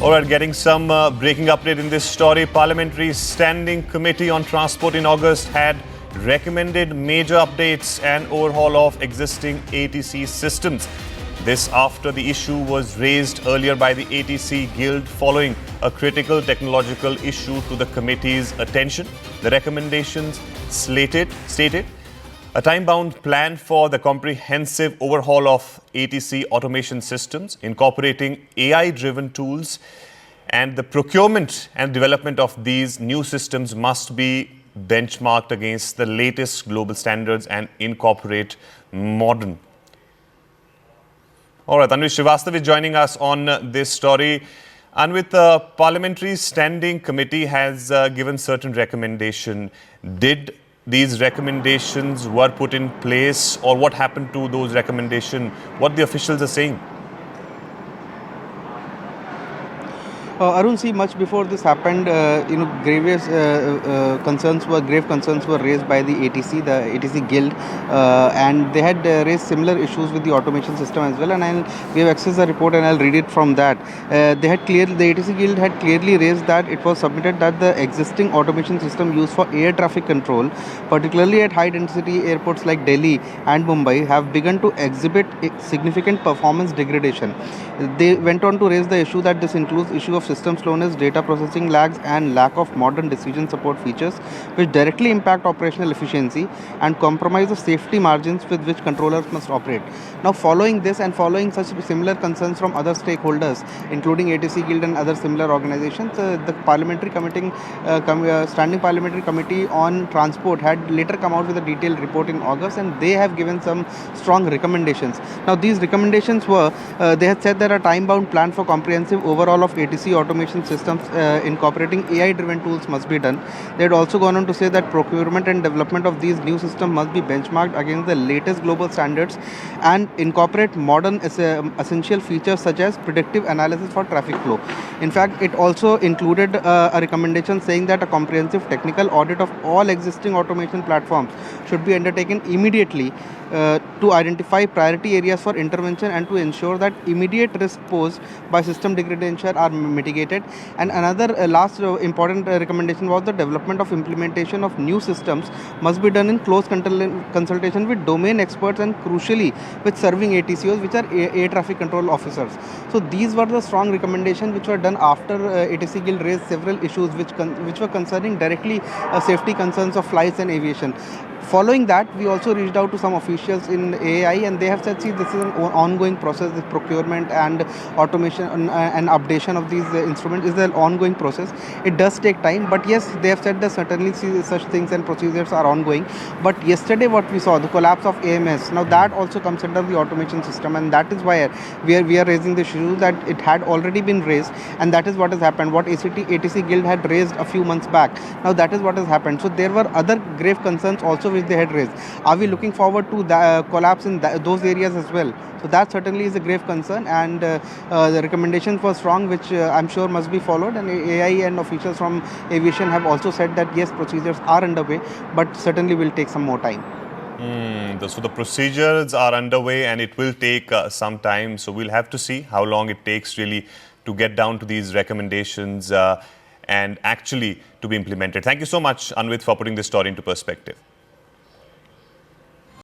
All right, getting some breaking update in this story. Parliamentary Standing Committee on Transport in August had recommended major updates and overhaul of existing ATC systems. This after the issue was raised earlier by the ATC Guild following a critical technological issue to the committee's attention. The recommendations stated a time-bound plan for the comprehensive overhaul of ATC automation systems, incorporating AI-driven tools, and the procurement and development of these new systems must be benchmarked against the latest global standards and incorporate modern. All right, Anvit Srivastava is joining us on this story. Anvit, the Parliamentary Standing Committee has given certain recommendation. Did these recommendations were put in place, or what happened to those recommendations? What the officials are saying? Arun, see, much before this happened, grave concerns were raised by the ATC Guild, and they had raised similar issues with the automation system as well. And we have accessed the report, and I'll read it from that. The ATC Guild had clearly raised that it was submitted that the existing automation system used for air traffic control, particularly at high-density airports like Delhi and Mumbai, have begun to exhibit significant performance degradation. They went on to raise the issue that this includes issue of system slowness, data processing lags, and lack of modern decision support features, which directly impact operational efficiency and compromise the safety margins with which controllers must operate. Now, following this and following such similar concerns from other stakeholders, including ATC Guild and other similar organizations, the Standing Parliamentary Committee on Transport had later come out with a detailed report in August, and they have given some strong recommendations. Now, these recommendations were, they had said that a time-bound plan for comprehensive overhaul of ATC automation systems incorporating AI-driven tools must be done. They had also gone on to say that procurement and development of these new systems must be benchmarked against the latest global standards and incorporate modern essential features such as predictive analysis for traffic flow. In fact, it also included a recommendation saying that a comprehensive technical audit of all existing automation platforms should be undertaken immediately to identify priority areas for intervention and to ensure that immediate risks posed by system degradation are mitigated. And another last important recommendation was the development of implementation of new systems must be done in close consultation with domain experts and crucially with serving ATCOs, which are air traffic control officers. So these were the strong recommendations which were done after ATC Guild raised several issues which were concerning directly safety concerns of flights and aviation. Following that, we also reached out to some officials in AI, and they have said, see, this is an ongoing process. This procurement and automation and updation of these instruments is an ongoing process. It does take time, but yes, they have said that certainly such things and procedures are ongoing. But yesterday, what we saw, the collapse of AMS, now that also comes under the automation system, and that is why we are raising the issue that it had already been raised, and that is what has happened. What ATC Guild had raised a few months back, now that is what has happened. So there were other grave concerns also which they had raised. Are we looking forward to the collapse in those areas as well? So that certainly is a grave concern, and the recommendations were strong, which I'm sure must be followed. And AI and officials from aviation have also said that yes, procedures are underway, but certainly will take some more time. So the procedures are underway, and it will take some time. So we'll have to see how long it takes really to get down to these recommendations and actually to be implemented. Thank you so much, Anvit, for putting this story into perspective.